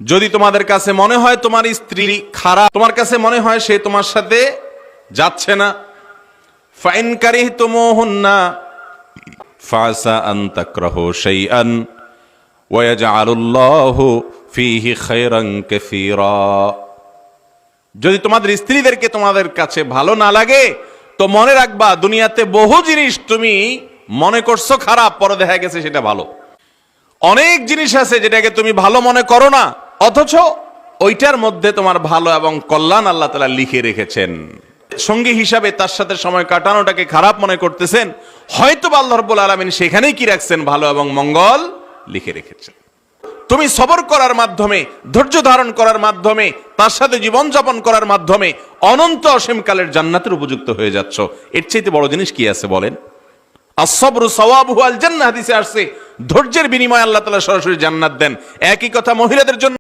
যদি তোমাদের কাছে মনে হয় তোমার স্ত্রী খারাপ, তোমার কাছে মনে হয় সে তোমার সাথে যাচ্ছে না, ফাইন কারিহতুমুহুন্না ফাসা আন তাকরাহু শাইআন ওয়া ইয়াজআলুল্লাহু ফীহি খায়রান কাসীরা। যদি তোমাদের স্ত্রীদেরকে তোমাদের কাছে ভালো না লাগে তো মনে রাখবা দুনিয়াতে বহু জিনিস তুমি মনে করছো খারাপ, পরে দেখা গেছে সেটা ভালো। অনেক জিনিস আছে যেটাকে তুমি ভালো মনে করো না, অথচ ওইটার মধ্যে তোমার ভালো এবং কল্যাণ আল্লাহ তাআলা লিখে রেখেছেন। সঙ্গী হিসাবে তার সাথে সময় কাটানোটাকে খারাপ মনে করতেছেন, হয়তো আল্লাহ রাব্বুল আলামিন সেখানেই কি রাখছেন, ভালো এবং মঙ্গল লিখে রেখেছেন। তুমি সবর করার মাধ্যমে, ধৈর্য ধারণ করার মাধ্যমে, তার সাথে জীবন যাপন করার মাধ্যমে অনন্ত অসীমকালের জান্নাতের উপযুক্ত হয়ে যাচ্ছ। এর চাইতে বড় জিনিস কি আছে বলেন? আসসাবরু সাওয়াবুহু আল জান্নাহ, হাদিসে আসছে ধৈর্যের বিনিময়ে আল্লাহ তাআলা সরাসরি জান্নাত দেন। একই কথা মহিলাদের জন্য।